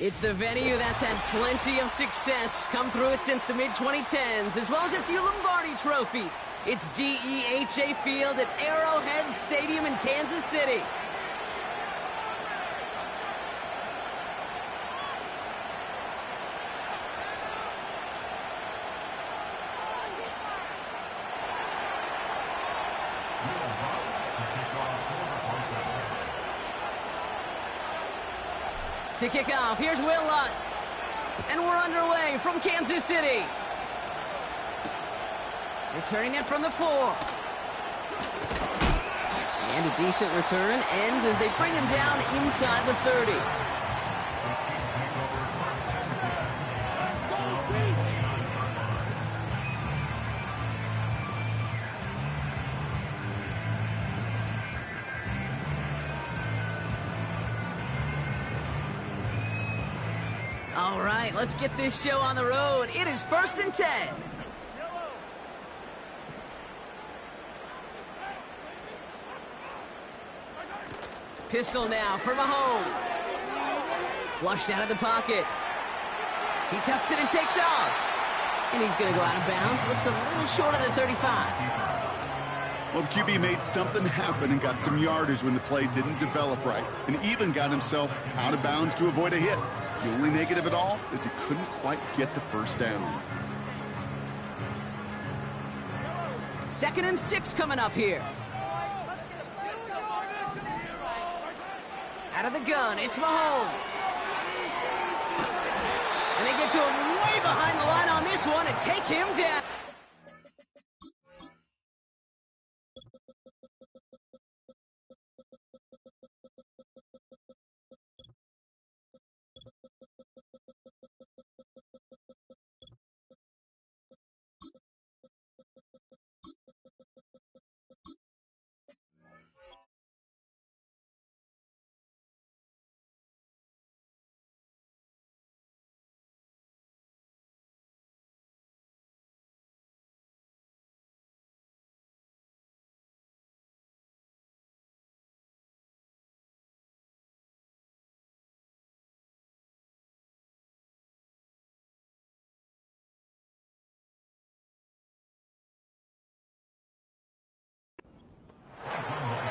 It's the venue that's had plenty of success, come through it since the mid-2010s, as well as a few Lombardi trophies. It's GEHA Field at Arrowhead Stadium in Kansas City. To kick off, here's Will Lutz. And we're underway from Kansas City. Returning it from the 4. And a decent return ends as they bring him down inside the 30. All right, let's get this show on the road. It is 1st and 10. Pistol now for Mahomes. Flushed out of the pocket. He tucks it and takes off. And he's going to go out of bounds. Looks a little short of the 35. Well, the QB made something happen and got some yardage when the play didn't develop right, and even got himself out of bounds to avoid a hit. The only negative at all is he couldn't quite get the first down. 2nd and 6 coming up here. Out of the gun, it's Mahomes. And they get to him way behind the line on this one and take him down.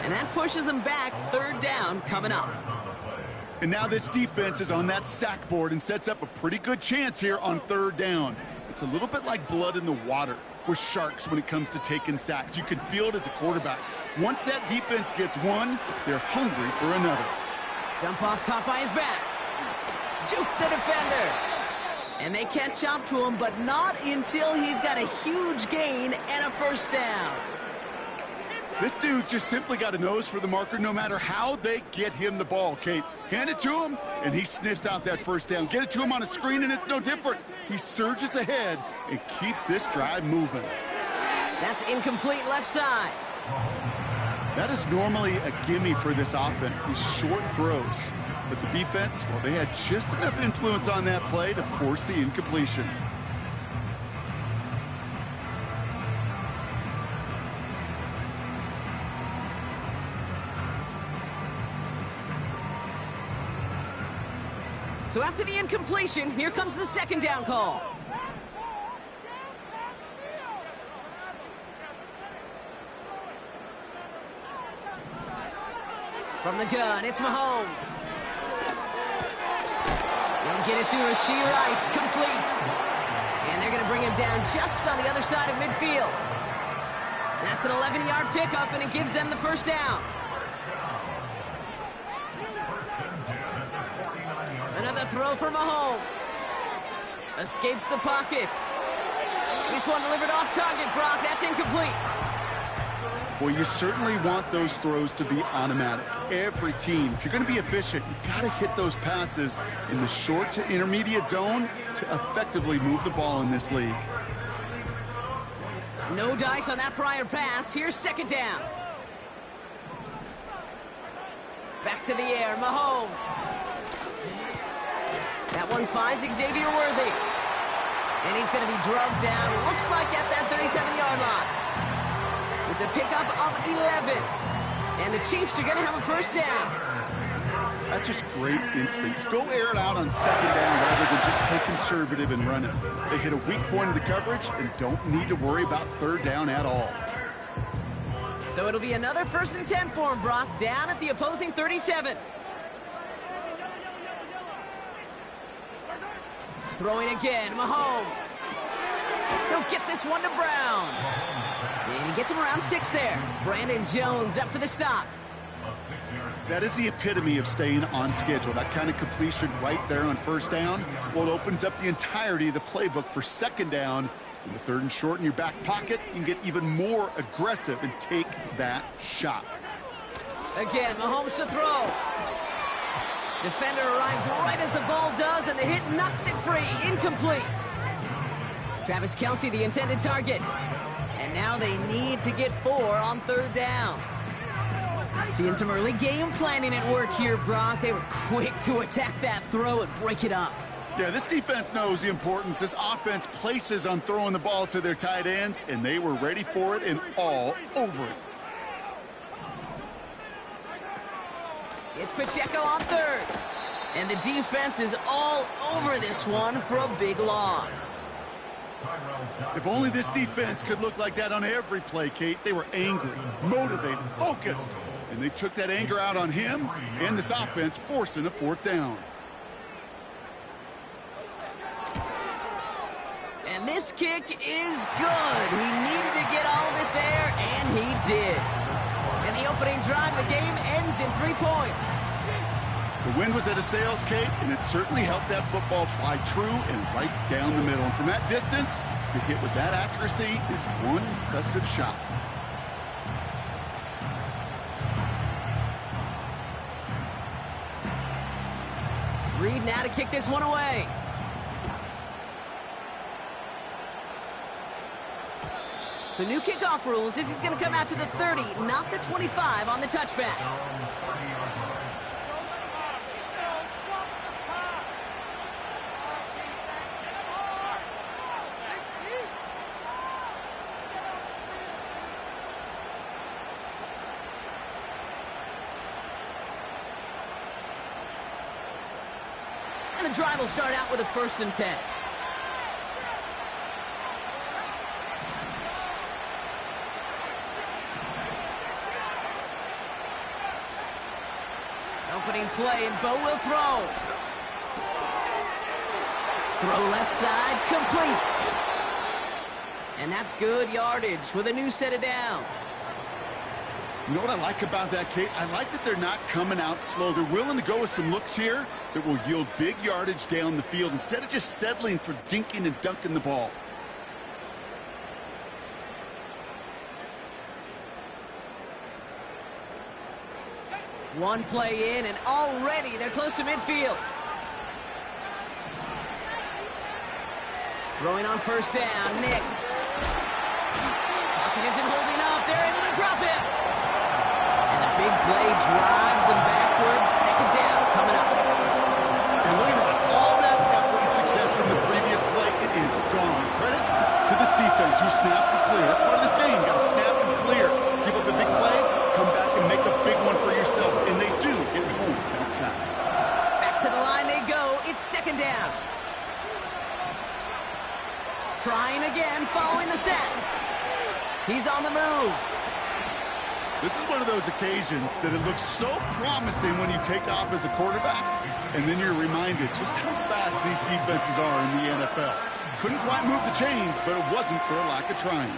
And that pushes them back. 3rd down coming up. And now this defense is on that sack board and sets up a pretty good chance here on 3rd down. It's a little bit like blood in the water with sharks when it comes to taking sacks. You can feel it as a quarterback. Once that defense gets one, they're hungry for another. Dump off caught by his back. Juke the defender. And they catch up to him, but not until he's got a huge gain and a 1st down. This dude's just simply got a nose for the marker no matter how they get him the ball, Kate. Hand it to him, and he sniffs out that 1st down. Get it to him on a screen, and it's no different. He surges ahead and keeps this drive moving. That's incomplete left side. That is normally a gimme for this offense, these short throws. But the defense, well, they had just enough influence on that play to force the incompletion. So after the incompletion, here comes the 2nd down call. From the gun, it's Mahomes. They'll get it to Rashee Rice, complete. And they're going to bring him down just on the other side of midfield. That's an 11-yard pickup, and it gives them the 1st down. Another throw for Mahomes. Escapes the pocket. This one delivered off target, Brock. That's incomplete. Well, you certainly want those throws to be automatic. Every team, if you're going to be efficient, you got to hit those passes in the short to intermediate zone to effectively move the ball in this league. No dice on that prior pass. Here's 2nd down. Back to the air, Mahomes. That one finds Xavier Worthy. And he's going to be drugged down, looks like at that 37-yard line. It's a pickup of 11. And the Chiefs are going to have a 1st down. That's just great instincts. Go air it out on second down rather than just play conservative and run it. They hit a weak point of the coverage and don't need to worry about third down at all. So it'll be another 1st and 10 for him, Brock, down at the opposing 37. Throwing again, Mahomes. He'll get this one to Brown. And he gets him around 6 there. Brandon Jones up for the stop. That is the epitome of staying on schedule. That kind of completion right there on first down. Well, it opens up the entirety of the playbook for second down. In the 3rd and short in your back pocket, you can get even more aggressive and take that shot. Again, Mahomes to throw. Defender arrives right as the ball does, and the hit knocks it free. Incomplete. Travis Kelce, the intended target. And now they need to get 4 on 3rd down. Seeing some early game planning at work here, Brock. They were quick to attack that throw and break it up. Yeah, this defense knows the importance this offense places on throwing the ball to their tight ends, and they were ready for it and all over it. It's Pacheco on 3rd. And the defense is all over this one for a big loss. If only this defense could look like that on every play, Kate. They were angry, motivated, focused, and they took that anger out on him and this offense, forcing a 4th down. And this kick is good. He needed to get all of it there, and he did. And the opening drive of the game ends in 3 points. The wind was at a sails, Kate, and it certainly helped that football fly true and right down the middle. And from that distance, to hit with that accuracy is one impressive shot. Reed now to kick this one away. So new kickoff rules. This is going to come out to the 30, not the 25 on the touchback. And the drive will start out with a 1st and 10. Opening play, and Bo will throw. Throw left side, complete. And that's good yardage with a new set of downs. You know what I like about that, Kate? I like that they're not coming out slow. They're willing to go with some looks here that will yield big yardage down the field instead of just settling for dinking and dunking the ball. One play in, and already they're close to midfield. Throwing on 1st down, Nix. Pocket isn't holding up. They're able to drop him. And the big play drives them backwards. 2nd down coming up. And look at that. All that effort and success from the previous play, it is gone. Credit to this defense who snapped and clear. That's part of this game. You got to snap and clear. Give up a big play, come back and make a big one for yourself. And they do get home that side. Back to the line they go. It's 2nd down. Trying again, following the set. He's on the move. This is one of those occasions that it looks so promising when you take off as a quarterback, and then you're reminded just how fast these defenses are in the NFL. Couldn't quite move the chains, but it wasn't for a lack of trying.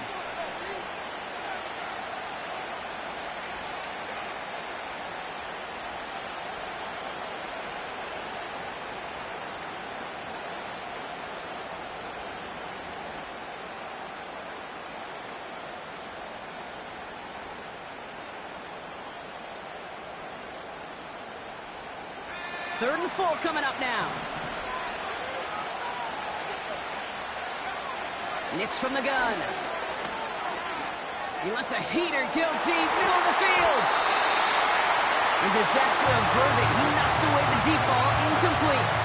Third and 4 coming up now. Nix from the gun. He lets a heater go deep, middle of the field. And disaster averted. He knocks away the deep ball, incomplete.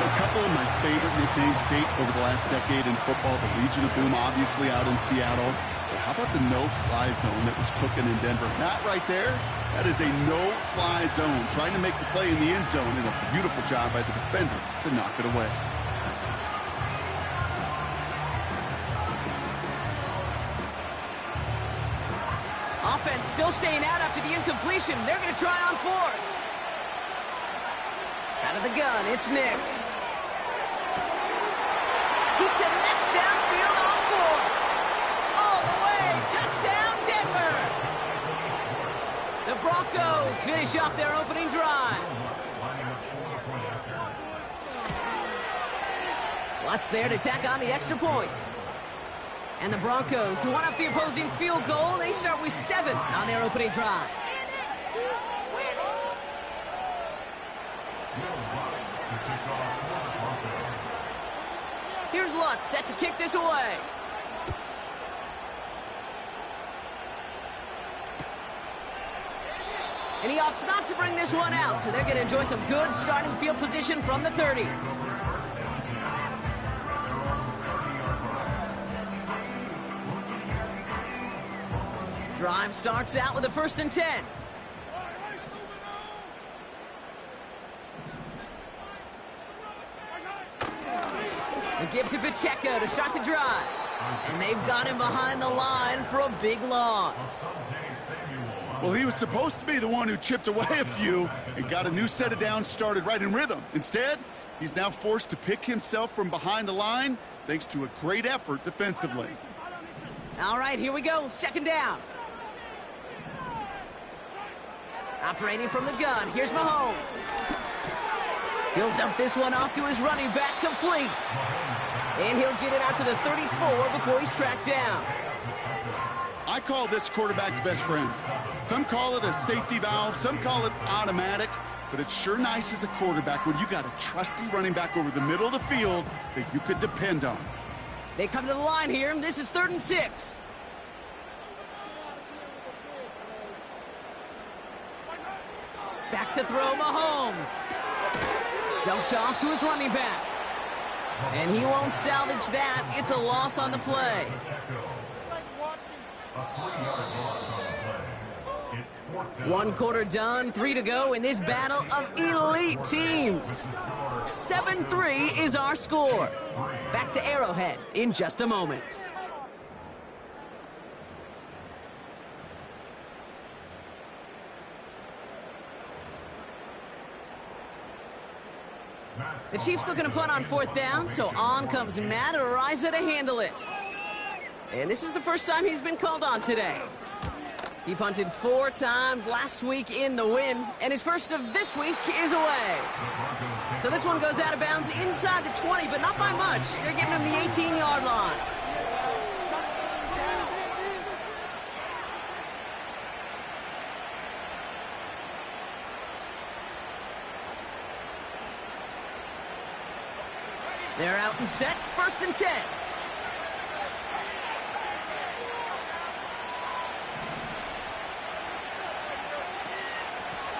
A couple of my favorite nicknames, Kate, over the last decade in football. The Legion of Boom, obviously, out in Seattle. But how about the no-fly zone that was cooking in Denver? That right there, that is a no-fly zone. Trying to make the play in the end zone, and a beautiful job by the defender to knock it away. Offense still staying out after the incompletion. They're going to try on fourth. Out of the gun, it's Nix. He connects downfield on fourth. All the way, touchdown Denver. The Broncos finish off their opening drive. Watts there to tack on the extra point. And the Broncos, who want up the opposing field goal, they start with 7 on their opening drive. Here's Lutz set to kick this away. And he opts not to bring this one out, so they're going to enjoy some good starting field position from the 30. Drive starts out with a 1st and 10. They give to Pacheco to start the drive. And they've got him behind the line for a big loss. Well, he was supposed to be the one who chipped away a few and got a new set of downs started right in rhythm. Instead, he's now forced to pick himself from behind the line thanks to a great effort defensively. All right, here we go. 2nd down. Operating from the gun, here's Mahomes. He'll dump this one off to his running back, complete. And he'll get it out to the 34 before he's tracked down. I call this quarterback's best friend. Some call it a safety valve, some call it automatic, but it's sure nice as a quarterback when you got a trusty running back over the middle of the field that you could depend on. They come to the line here. This is 3rd and 6. Back to throw Mahomes. Dumped off to his running back. And he won't salvage that. It's a loss on the play. One quarter done, 3 to go in this battle of elite teams. 7-3 is our score. Back to Arrowhead in just a moment. The Chiefs looking to punt on 4th down, so on comes Matt Ariza to handle it. And this is the first time he's been called on today. He punted 4 times last week in the win, and his first of this week is away. So this one goes out of bounds inside the 20, but not by much. They're giving him the 18-yard line. They're out and set, 1st and 10.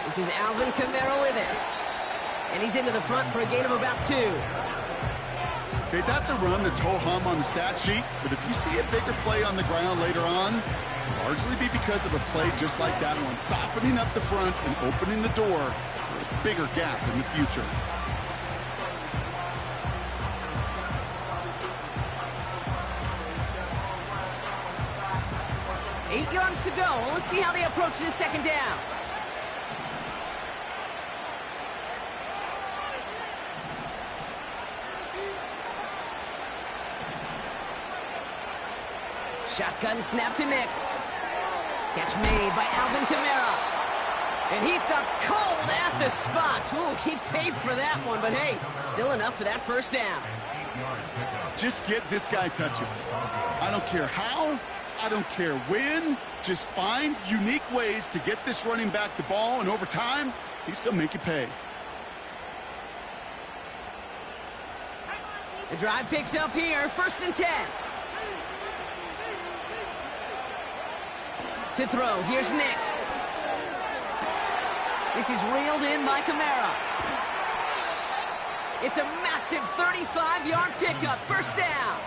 This is Alvin Kamara with it. And he's into the front for a gain of about 2. Okay, that's a run that's ho-hum on the stat sheet, but if you see a bigger play on the ground later on, it'll largely be because of a play just like that one, softening up the front and opening the door for a bigger gap in the future. Eight yards to go. Let's see how they approach this 2nd down. Shotgun snap to Nix. Catch made by Alvin Kamara. And he stopped cold at the spot. Ooh, he paid for that one, but hey, still enough for that 1st down. Just get this guy touches. I don't care how, I don't care when. Just find unique ways to get this running back the ball, and over time, he's going to make you pay. The drive picks up here, 1st and 10. To throw, here's Nix. This is reeled in by Kamara. It's a massive 35-yard pickup, 1st down.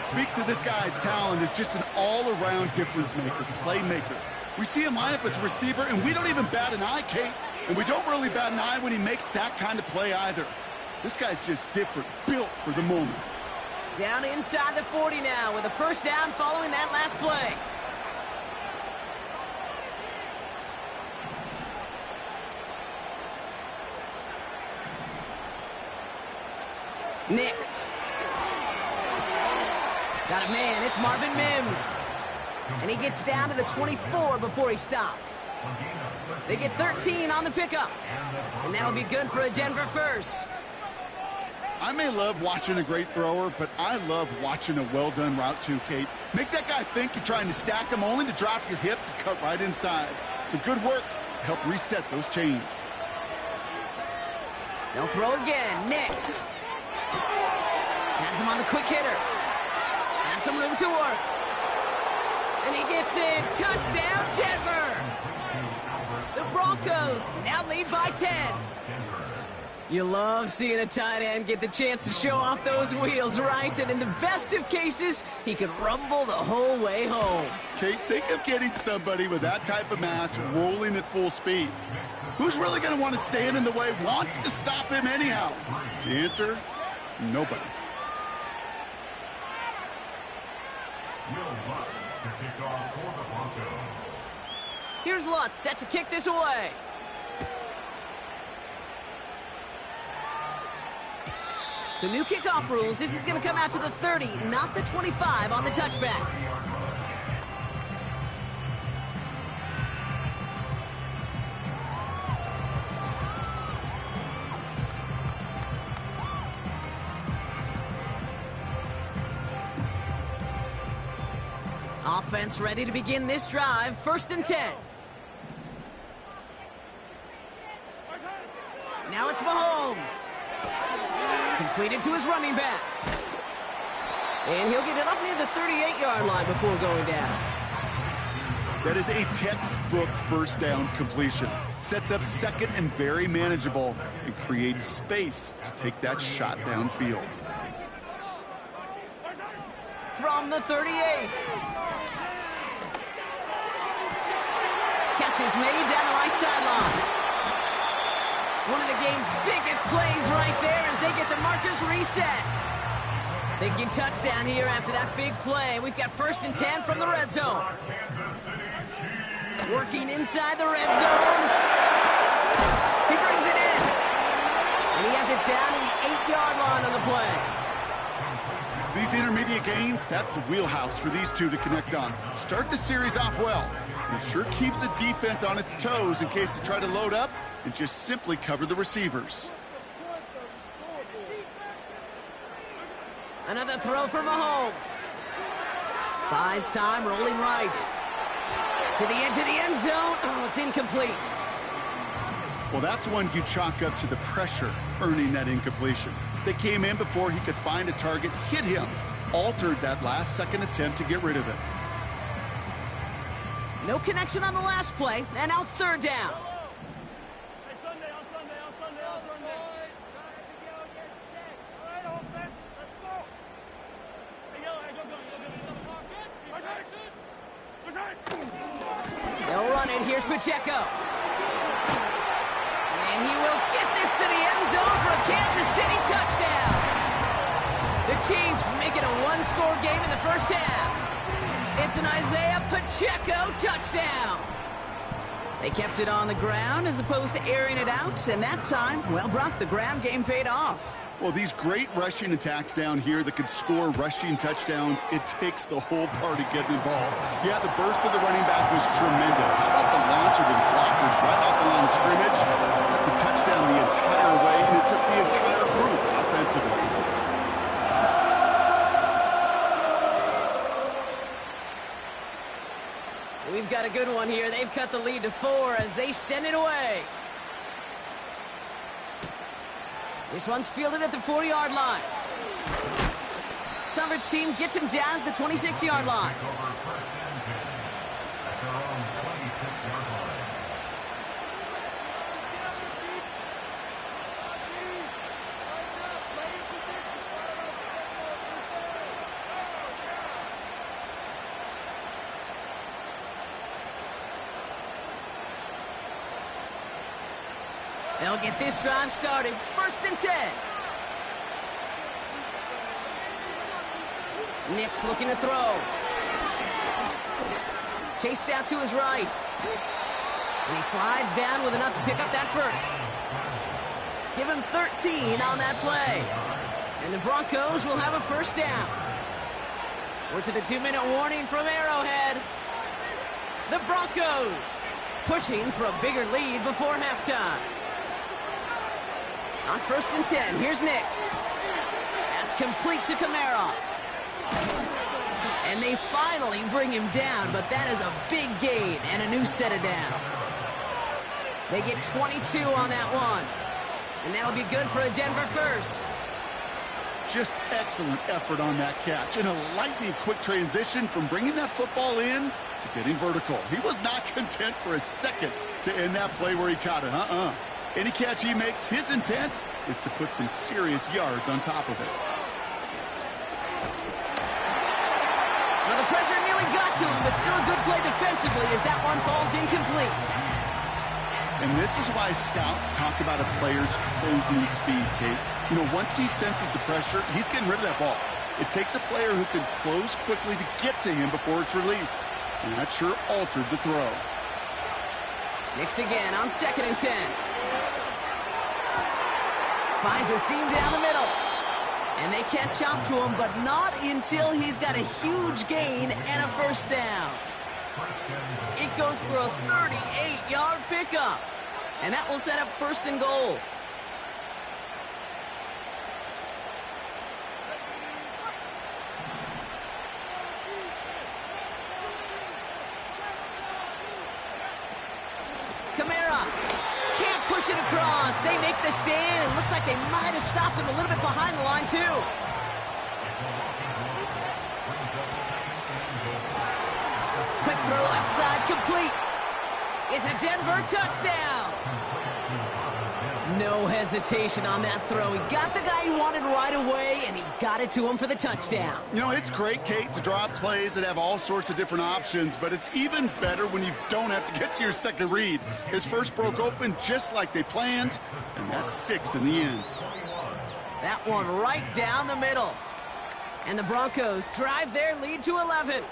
Speaks to this guy's talent as just an all-around difference maker, playmaker. We see him line up as a receiver, and we don't even bat an eye, Kate. And we don't really bat an eye when he makes that kind of play either. This guy's just different, built for the moment. Down inside the 40 now with a first down following that last play. Nix. Got a man, it's Marvin Mims. And he gets down to the 24 before he stopped. They get 13 on the pickup. And that'll be good for a Denver first. I may love watching a great thrower, but I love watching a well-done route too, Kate. Make that guy think you're trying to stack him only to drop your hips and cut right inside. Some good work to help reset those chains. They'll throw again. Nix. Has him on the quick hitter. Has some room to work. And he gets in. Touchdown, Denver. The Broncos now lead by 10. You love seeing a tight end get the chance to show off those wheels, right? And in the best of cases, he could rumble the whole way home. Kate, think of getting somebody with that type of mass rolling at full speed. Who's really going to want to stand in the way, wants to stop him anyhow? The answer, nobody. Here's Lutz set to kick this away. So new kickoff rules. This is going to come out to the 30, not the 25 on the touchback. Offense ready to begin this drive. 1st and 10. Now it's Mahomes. Completed to his running back. And he'll get it up near the 38-yard line before going down. That is a textbook first down completion. Sets up second and very manageable and creates space to take that shot downfield. From the 38. Catch is made down the right sideline. One of the game's biggest plays right there as they get the markers reset. Thinking touchdown here after that big play. We've got 1st and 10 from the red zone. Working inside the red zone. He brings it in. And he has it down to the 8-yard line on the play. These intermediate gains, that's the wheelhouse for these two to connect on. Start the series off well. It sure keeps the defense on its toes in case they try to load up and just simply cover the receivers. Another throw for Mahomes. Buys time, rolling right. To the edge of the end zone. Oh, it's incomplete. Well, that's one you chalk up to the pressure earning that incompletion. They came in before he could find a target, hit him, altered that last-second attempt to get rid of it. No connection on the last play, and now it's 3rd down. They'll run it. Here's Pacheco. And he will get this to the end zone for a Kansas City touchdown. The Chiefs make it a one-score game in the first half. It's an Isaiah Pacheco touchdown. They kept it on the ground as opposed to airing it out, and that time, well, Brock, the ground game paid off. Well, these great rushing attacks down here that could score rushing touchdowns, it takes the whole party getting involved. Yeah, the burst of the running back was tremendous. How about the launch of his blockers right off the line of scrimmage? That's a touchdown the entire way, and it took the entire group offensively. We've got a good one here. They've cut the lead to 4 as they send it away. This one's fielded at the 40-yard line. Coverage team gets him down at the 26-yard line. They'll get this drive started. 1st and 10. Nick's looking to throw. Chased out to his right. And he slides down with enough to pick up that first. Give him 13 on that play. And the Broncos will have a 1st down. We're to the 2-minute warning from Arrowhead. The Broncos pushing for a bigger lead before halftime. On 1st and 10, here's Nix. That's complete to Kamara. And they finally bring him down, but that is a big gain and a new set of downs. They get 22 on that one. And that'll be good for a Denver 1st. Just excellent effort on that catch. And a lightning quick transition from bringing that football in to getting vertical. He was not content for a second to end that play where he caught it. Any catch he makes, his intent is to put some serious yards on top of it. Well, the pressure nearly got to him, but still a good play defensively as that one falls incomplete. And this is why scouts talk about a player's closing speed, Kate. You know, once he senses the pressure, he's getting rid of that ball. It takes a player who can close quickly to get to him before it's released. And that sure altered the throw. Nix again on 2nd and 10. Finds a seam down the middle. And they can't chop to him, but not until he's got a huge gain and a 1st down. It goes for a 38-yard pickup. And that will set up 1st and goal. Kamara can't push it across. They make the stand. It looks like they might have stopped him a little bit behind the line, too. Quick throw left side, complete. It's a Denver touchdown. No hesitation on that throw. He got the guy he wanted right away, and he got it to him for the touchdown. You know, it's great, Kate, to draw plays that have all sorts of different options, but it's even better when you don't have to get to your second read. His first broke open just like they planned, and that's 6 in the end. That one right down the middle. And the Broncos drive their lead to 11.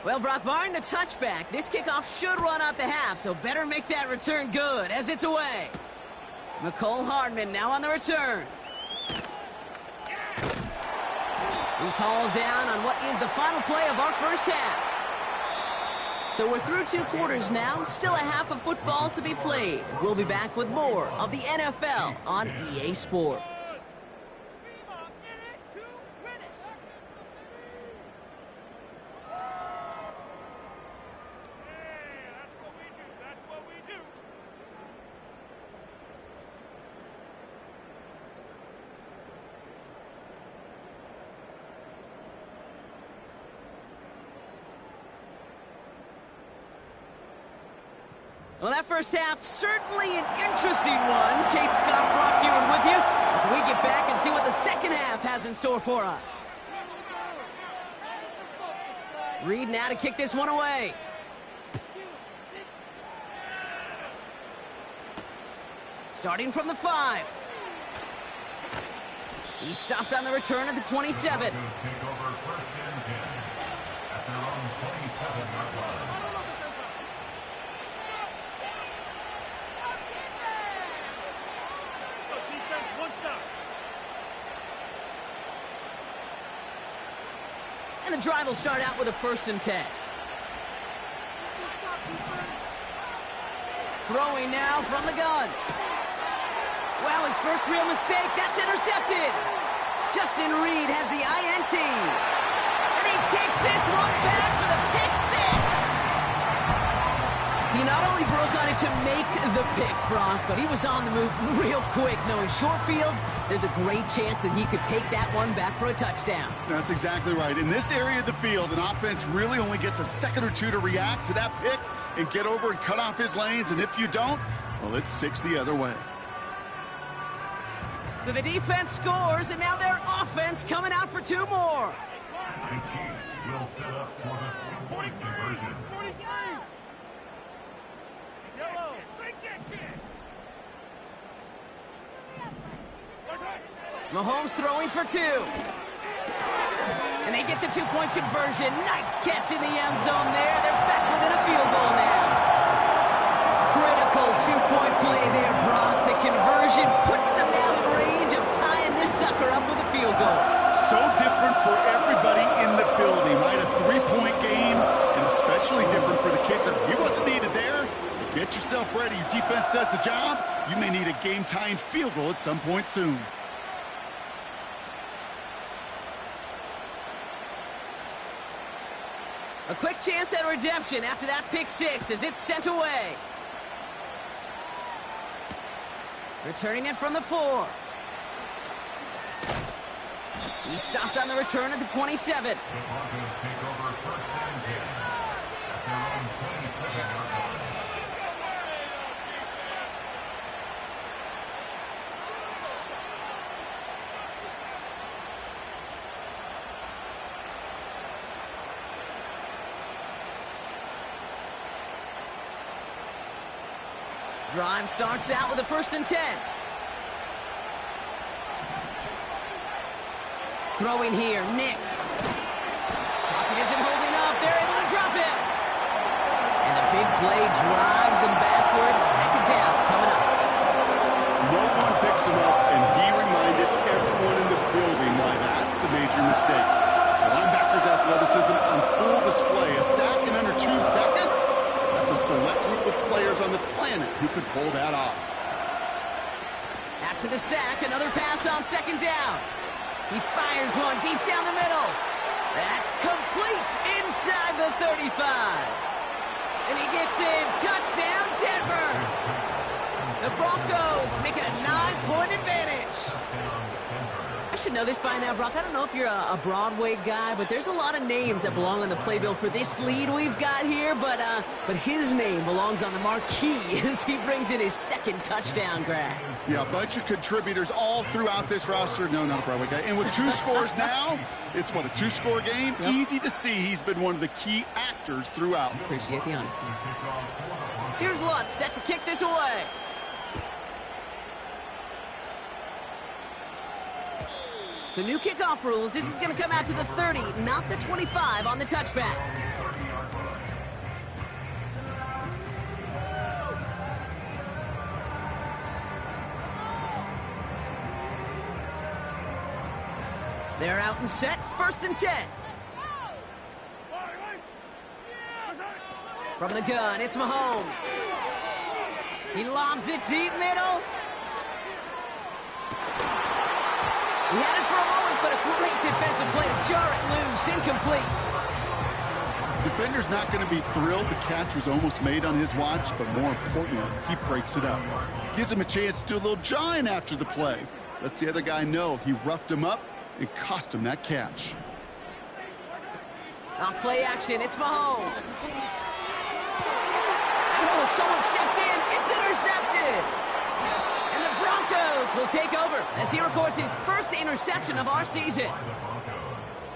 Well, Brock, barring the touchback, this kickoff should run out the half, so better make that return good as it's away. McCole Hardman now on the return. He's hauled down on what is the final play of our 1st half. So we're through 2 quarters now, still a half of football to be played. We'll be back with more of the NFL on EA Sports. Well, that first half, certainly an interesting one. Kate Scott, Brock Ewan with you as we get back and see what the second half has in store for us. Reed now to kick this one away. Starting from the 5. He's stopped on the return at the 27. And the drive will start out with a 1st and 10. Throwing now from the gun. Well, his first real mistake, that's intercepted. Justin Reed has the INT. And he takes this one back for the pick 6. He not only broke on it to make the pick, Brock, but he was on the move real quick. Knowing short fields, there's a great chance that he could take that one back for a touchdown. That's exactly right. In this area of the field, an offense really only gets a second or two to react to that pick and get over and cut off his lanes. And if you don't, well, it's 6 the other way. So the defense scores, and now their offense coming out for two more. The Chiefs will set up for the two-point conversion. Mahomes throwing for two. And they get the two-point conversion. Nice catch in the end zone there. They're back within a field goal now. Critical two-point play there, Brock. The conversion puts them now in range of tying this sucker up with a field goal. So different for everybody in the building, right? A three-point game, and especially different for the kicker. He wasn't needed there. Get yourself ready. Your defense does the job. You may need a game-tying field goal at some point soon. A quick chance at redemption after that pick six as it's sent away. Returning it from the 4. He stopped on the return at the 27. The Broncos take over first and 10 at their own 27-yard line. Drive starts out with a 1st and 10. Throwing here, Nix. Pocket isn't holding up. They're able to drop it. And the big play drives them backwards. 2nd down coming up. No one picks him up, and he reminded everyone in the building why that's a major mistake. The linebacker's athleticism on full display. A sack in under 2 seconds? That's a select group of players on the planet who could pull that off. After the sack, another pass on 2nd down. He fires one deep down the middle. That's complete inside the 35. And he gets in. Touchdown, Denver. The Broncos make it a 9-point advantage. I should know this by now, Brock. I don't know if you're a Broadway guy, but there's a lot of names that belong on the playbill for this lead we've got here. But his name belongs on the marquee as he brings in his 2nd touchdown grab. Yeah, a bunch of contributors all throughout this roster. No, not a Broadway guy. And with 2 scores now, it's what, a 2-score game? Yep. Easy to see he's been one of the key actors throughout. Appreciate the honesty. Here's Lutz set to kick this away. So new kickoff rules. This is going to come out to the 30, not the 25 on the touchback. They're out and set. 1st and 10. From the gun, it's Mahomes. He lobs it deep middle. He had it for a moment, but a great defensive play to jar it loose. Incomplete. Defender's not going to be thrilled the catch was almost made on his watch, but more importantly, he breaks it up. Gives him a chance to do a little jawing after the play. Lets the other guy know he roughed him up and cost him that catch. Off play action, it's Mahomes. Oh, someone stepped in. It's intercepted. And the Broncos will take over as he records his 1st interception of our season.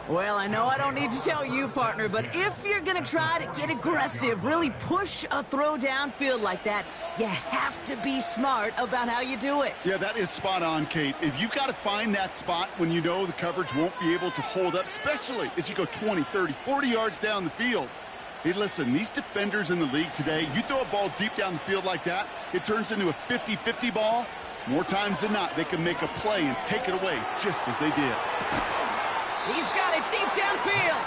Well, I know I don't need to tell you, partner, but if you're going to try to get aggressive, really push a throw downfield like that, you have to be smart about how you do it. Yeah, that is spot on, Kate. If you've got to find that spot when you know the coverage won't be able to hold up, especially as you go 20, 30, 40 yards down the field. Hey, listen, these defenders in the league today, you throw a ball deep down the field like that, it turns into a 50-50 ball. More times than not, they can make a play and take it away just as they did. He's got it deep downfield.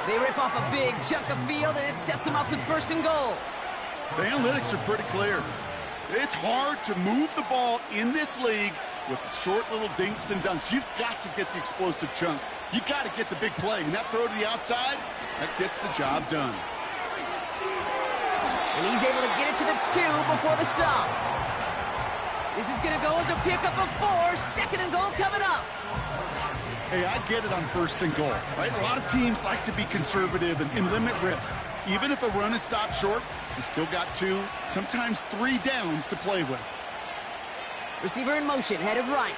They rip off a big chunk of field, and it sets them up with 1st and goal. The analytics are pretty clear. It's hard to move the ball in this league with short little dinks and dunks. You've got to get the explosive chunk. You got to get the big play. And that throw to the outside, that gets the job done. And he's able to get it to the 2 before the stop. This is going to go as a pickup of 4. 2nd and goal coming up. Hey, I get it on 1st and goal, right? A lot of teams like to be conservative and limit risk. Even if a run is stopped short, you still got 2, sometimes 3 downs to play with. Receiver in motion, headed right.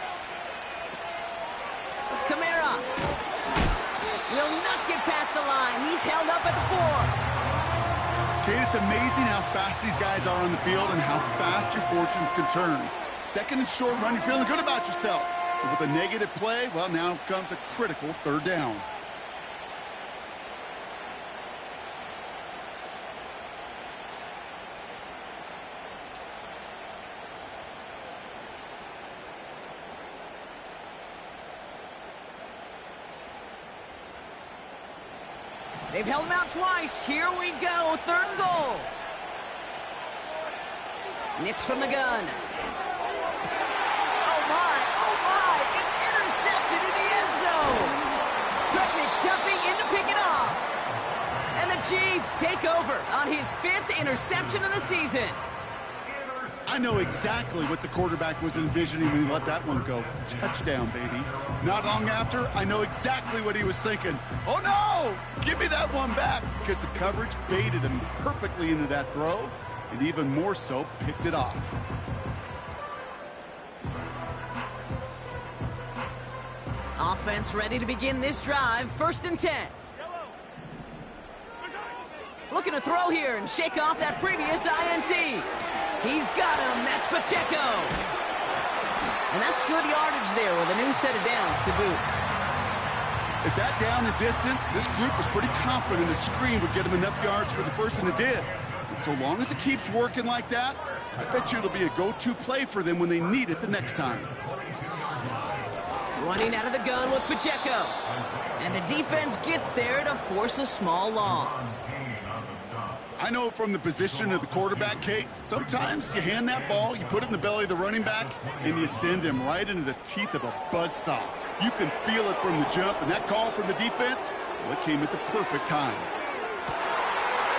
Kamara will not get past the line. He's held up at the 4. Kate, it's amazing how fast these guys are on the field and how fast your fortunes can turn. Second and short run, you're feeling good about yourself. But with a negative play, well, now comes a critical third down. They've held him out twice. Here we go. Third and goal. Nix from the gun. Oh, my. It's intercepted in the end zone. Fred McDuffie in to pick it off. And the Chiefs take over on his 5th interception of the season. I know exactly what the quarterback was envisioning when he let that one go. Touchdown, baby. Not long after, I know exactly what he was thinking. Oh, no! Give me that one back! Because the coverage baited him perfectly into that throw, and even more so, picked it off. Offense ready to begin this drive. 1st and 10. Looking to throw here and shake off that previous INT. He's got him. That's Pacheco. And that's good yardage there with a new set of downs to boot. At that down and distance, this group was pretty confident a screen would get him enough yards for the first, and it did. And so long as it keeps working like that, I bet you it'll be a go-to play for them when they need it the next time. Running out of the gun with Pacheco. And the defense gets there to force a small loss. I know from the position of the quarterback, Kate, sometimes you hand that ball, you put it in the belly of the running back, and you send him right into the teeth of a buzzsaw. You can feel it from the jump, and that call from the defense, well, it came at the perfect time.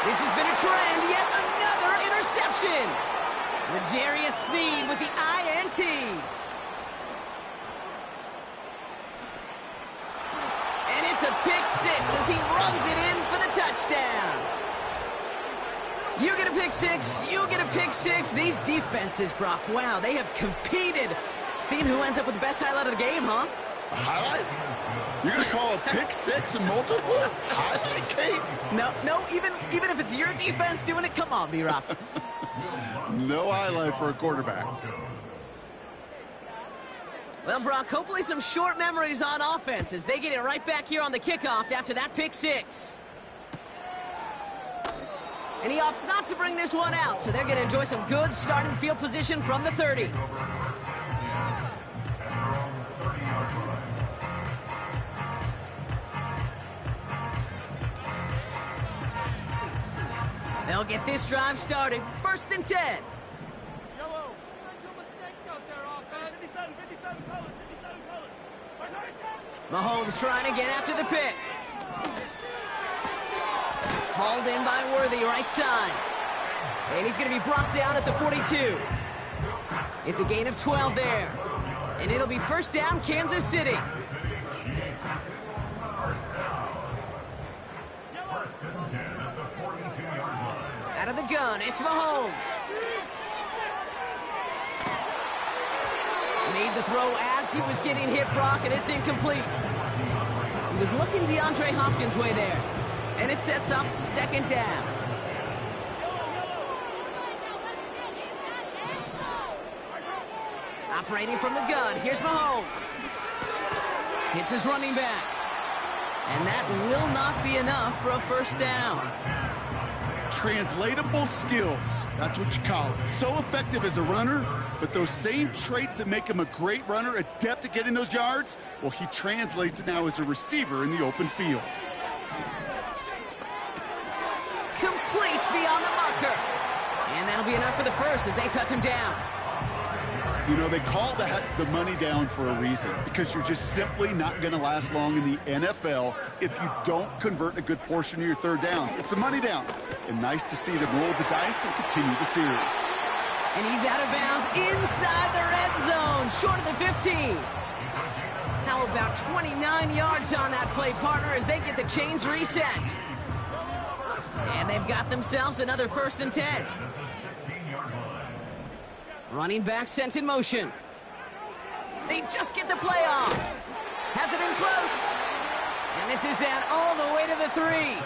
This has been a trend, yet another interception. L'Jarius Sneed with the INT. And it's a pick 6 as he runs it in for the touchdown. You get a pick 6, you get a pick 6. These defenses, Brock, wow, they have competed. Seeing who ends up with the best highlight of the game, huh? A highlight? You're going to call a pick 6 and multiple? Highlight, Kate? No, even if it's your defense doing it, come on, B-Rock. No highlight for a quarterback. Well, Brock, hopefully some short memories on offense as they get it right back here on the kickoff after that pick 6. And he opts not to bring this one out, so they're going to enjoy some good starting field position from the 30. They'll get this drive started. 1st and 10. Yellow. Mental mistakes out there, offense. 57 colors. Mahomes trying to get after the pick. Hauled in by Worthy, right side. And he's going to be brought down at the 42. It's a gain of 12 there. And it'll be 1st down, Kansas City. Out of the gun, it's Mahomes. Made the throw as he was getting hit, Brock, and it's incomplete. He was looking DeAndre Hopkins' way there. And it sets up 2nd down. Operating from the gun, here's Mahomes. Hits his running back. And that will not be enough for a 1st down. Translatable skills, that's what you call it. So effective as a runner, but those same traits that make him a great runner, adept at getting those yards, well, he translates it now as a receiver in the open field. Complete beyond the marker. And that'll be enough for the 1st as they touch him down. You know, they call that the money down for a reason, because you're just simply not going to last long in the NFL if you don't convert a good portion of your 3rd downs. It's the money down. And nice to see them roll the dice and continue the series. And he's out of bounds inside the red zone, short of the 15. How about 29 yards on that play, partner, as they get the chains reset. And they've got themselves another 1st and 10. Running back sent in motion. They just get the play off. Has it in close. And this is down all the way to the 3.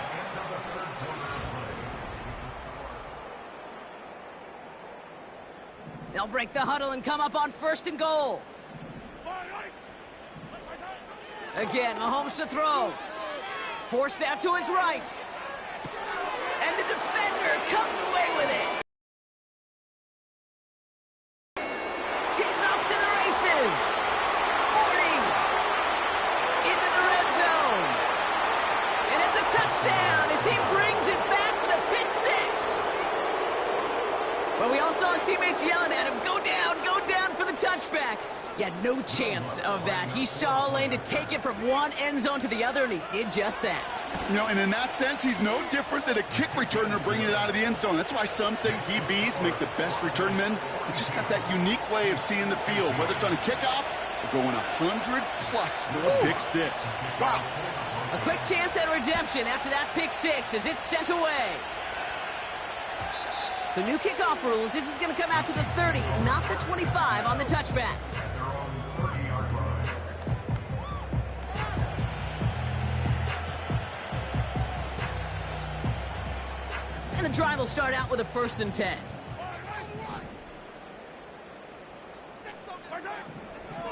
They'll break the huddle and come up on 1st and goal. Again, Mahomes to throw. Forced out to his right. And the defender comes away with it. He's off to the races. 40. Into the red zone. And it's a touchdown as he brings it back for the pick 6. Well, we all saw his teammates yelling at him, go down for the touchback. He had no chance of that. He saw a lane to take it from one end zone to the other, and he did just that. You know, and in that sense, he's no different than a kick returner bringing it out of the end zone. That's why some think DBs make the best return men. They just got that unique way of seeing the field, whether it's on a kickoff or going 100+ for a pick 6. Wow. A quick chance at redemption after that pick 6 as it's sent away. So new kickoff rules. This is going to come out to the 30, not the 25 on the touchback. And the drive will start out with a 1st and 10.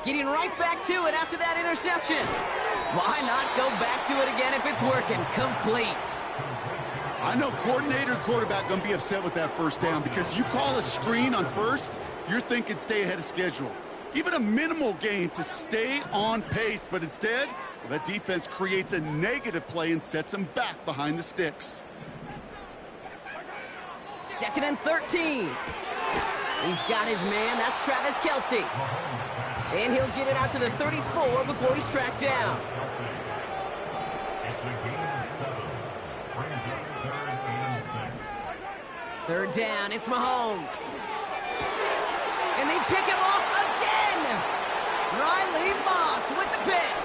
Getting right back to it after that interception. Why not go back to it again if it's working? Complete. I know coordinator and quarterback going to be upset with that 1st down because you call a screen on 1st, you're thinking stay ahead of schedule. Even a minimal gain to stay on pace, but instead, well, that defense creates a negative play and sets them back behind the sticks. 2nd and 13. He's got his man. That's Travis Kelce. And he'll get it out to the 34 before he's tracked down. It's a gain of 7. Brings up 3rd and 6. 3rd down. It's Mahomes. And they pick him off again. Riley Moss with the pick.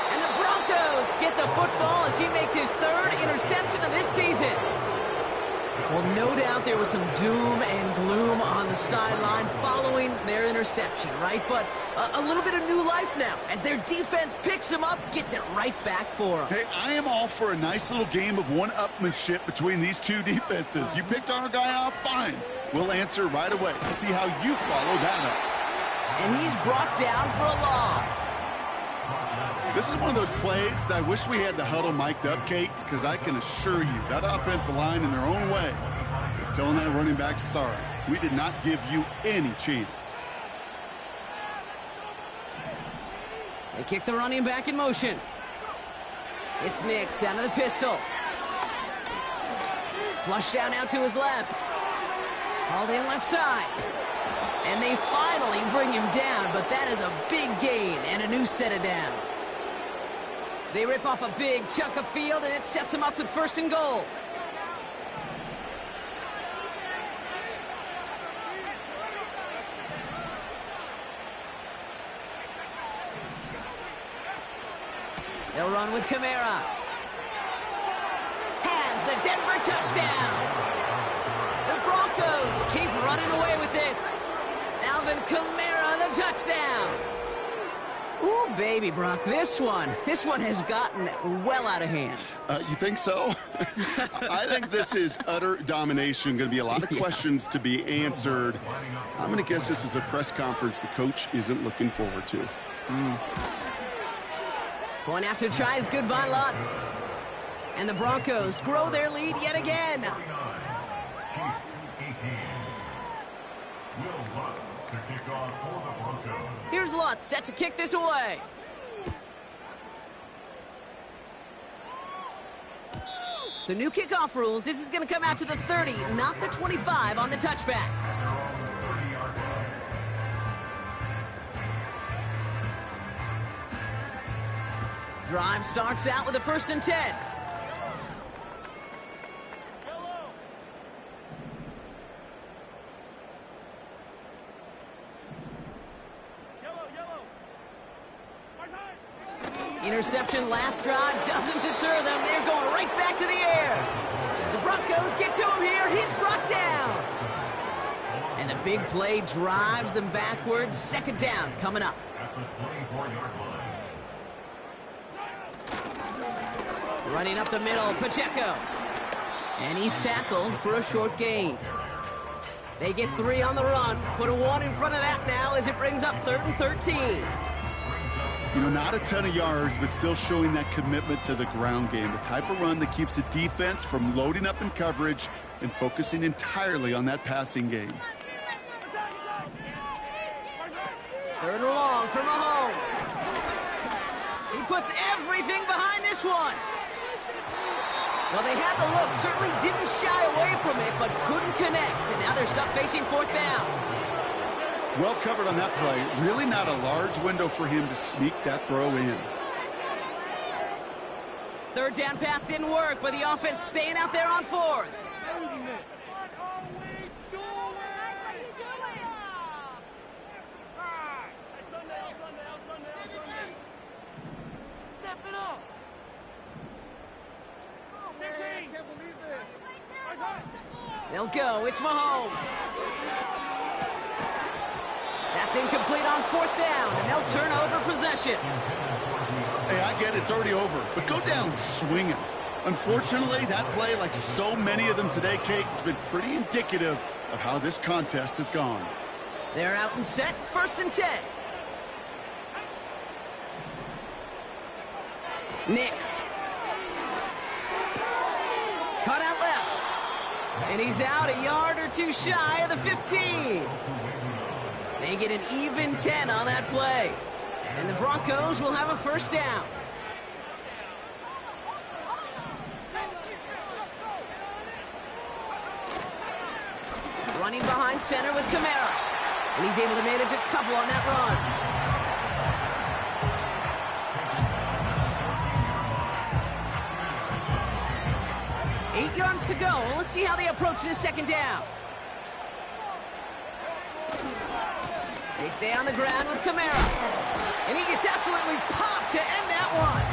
And the Broncos get the football as he makes his 3rd interception of this season. Well, no doubt there was some doom and gloom on the sideline following their interception, right? But a little bit of new life now as their defense picks him up, gets it right back for them. Hey, I am all for a nice little game of one-upmanship between these two defenses. You picked our guy off, fine. We'll answer right away. See how you follow that up. And he's brought down for a loss. This is one of those plays that I wish we had the huddle mic'd up, Kate, because I can assure you that offensive line in their own way is telling that running back, sorry, we did not give you any chance. They kick the running back in motion. It's Nix out of the pistol. Flush down out to his left. Hauled in left side. And they finally bring him down, but that is a big gain and a new set of downs. They rip off a big chunk of field, and it sets them up with 1st and goal. They'll run with Kamara. Has the Denver touchdown. The Broncos keep running away with this. Alvin Kamara, the touchdown. Ooh, baby, Brock, this one has gotten well out of hand. You think so? I think this is utter domination. Going to be a lot of questions to be answered. I'm going to guess this is a press conference the coach isn't looking forward to. Going after tries goodbye lots. And the Broncos grow their lead yet again. Here's Lutz set to kick this away. So new kickoff rules. This is going to come out to the 30, not the 25 on the touchback. Drive starts out with a 1st and 10. Interception last drive doesn't deter them. They're going right back to the air. The Broncos get to him here. He's brought down. And the big play drives them backwards. Second down coming up. At the 24-yard line. Running up the middle, Pacheco. And he's tackled for a short gain. They get 3 on the run. Put a 1 in front of that now as it brings up 3rd and 13. You know, not a ton of yards, but still showing that commitment to the ground game. The type of run that keeps the defense from loading up in coverage and focusing entirely on that passing game. 3rd and long for Mahomes. He puts everything behind this one. Well, they had the look, certainly didn't shy away from it, but couldn't connect. And now they're stuck facing 4th down. Well covered on that play. Really not a large window for him to sneak that throw in. 3rd down pass didn't work, but the offense staying out there on 4th. They'll go. It's Mahomes. That's incomplete on 4th down, and they'll turn over possession. Hey, I get it, it's already over, but go down swinging. Unfortunately, that play, like so many of them today, Kate, has been pretty indicative of how this contest has gone. They're out and set. 1st and 10. Nix. Cut out left. And he's out a yard or 2 shy of the 15. They get an even 10 on that play. And the Broncos will have a 1st down. Running behind center with Kamara. And he's able to manage a couple on that run. Eight yards to go. Let's see how they approach this 2nd down. They stay on the ground with Kamara. And he gets absolutely popped to end that one.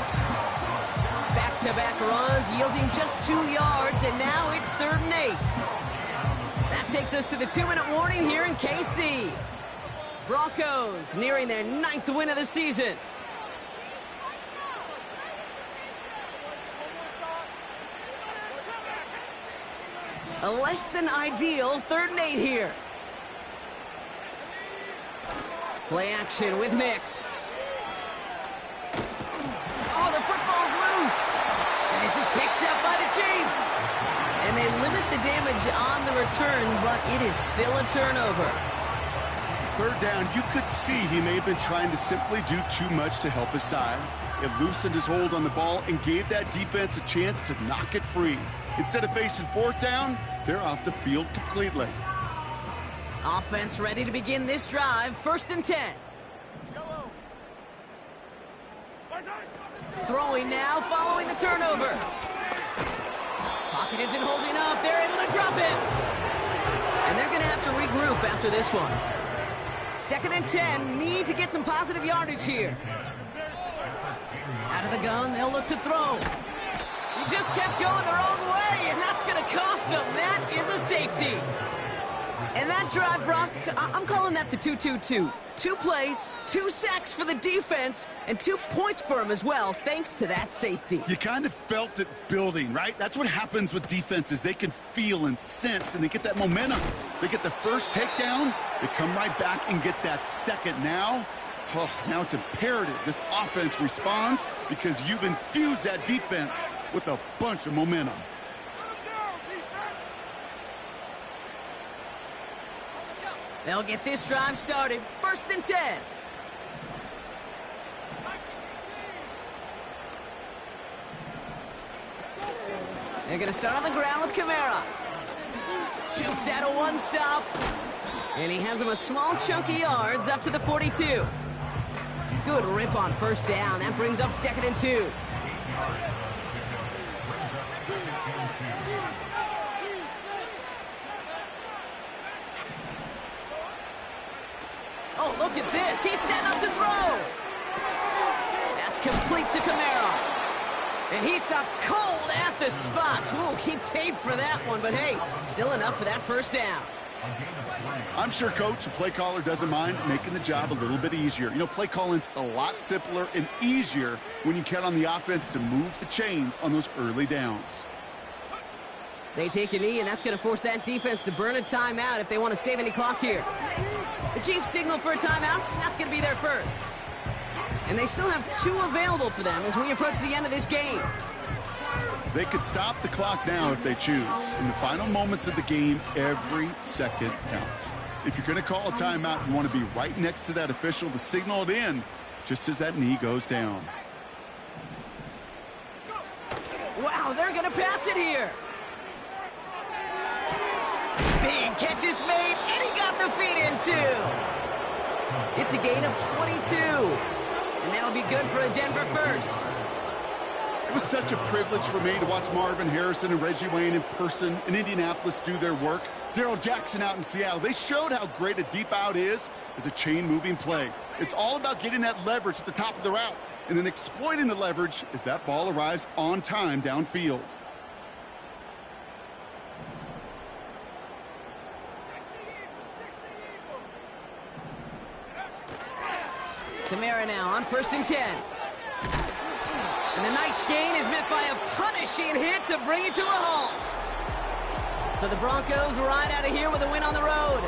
Back-to-back runs yielding just 2 yards, and now it's 3rd and 8. That takes us to the 2-minute warning here in KC. Broncos nearing their 9th win of the season. A less than ideal 3rd and 8 here. Play action with Mix. Oh, the football's loose. And this is picked up by the Chiefs. And they limit the damage on the return, but it is still a turnover. 3rd down, you could see he may have been trying to simply do too much to help his side. It loosened his hold on the ball and gave that defense a chance to knock it free. Instead of facing 4th down, they're off the field completely. Offense ready to begin this drive. 1st and 10. Throwing now following the turnover. Pocket isn't holding up. They're able to drop it. And they're going to have to regroup after this one. 2nd and 10. Need to get some positive yardage here. Out of the gun, they'll look to throw. He just kept going the wrong way, and that's going to cost him. That is a safety. And that drive, Brock, I'm calling that the 2-2-2. 2 plays, 2 sacks for the defense, and 2 points for him as well, thanks to that safety. You kind of felt it building, right? That's what happens with defenses. They can feel and sense, and they get that momentum. They get the first takedown, they come right back and get that second. Now it's imperative this offense responds because you've infused that defense with a bunch of momentum. They'll get this drive started. 1st and 10. They're going to start on the ground with Kamara. Dukes out a 1-stop. And he has him a small chunk of yards up to the 42. Good rip on 1st down. That brings up 2nd and 2. Oh, look at this. He's set up to throw. That's complete to Kamara. And he stopped cold at the spot. Ooh, he paid for that one, but hey, still enough for that 1st down. A gain of 3. I'm sure coach, the play caller, doesn't mind making the job a little bit easier. You know, play calling's a lot simpler and easier when you count on the offense to move the chains on those early downs. They take a knee, and that's going to force that defense to burn a timeout if they want to save any clock here. The Chiefs signal for a timeout. That's going to be their first. And they still have 2 available for them as we approach the end of this game. They could stop the clock now if they choose. In the final moments of the game, every second counts. If you're going to call a timeout, you want to be right next to that official to signal it in just as that knee goes down. Wow, they're going to pass it here. Big catch is made, and he got the feet in too. It's a gain of 22, and that'll be good for a Denver first. It was such a privilege for me to watch Marvin Harrison and Reggie Wayne in person in Indianapolis do their work. Darrell Jackson out in Seattle. They showed how great a deep out is as a chain-moving play. It's all about getting that leverage at the top of the route and then exploiting the leverage as that ball arrives on time downfield. Kamara now on 1st and 10. And the nice gain is met by a punishing hit to bring it to a halt. So the Broncos ride out of here with a win on the road.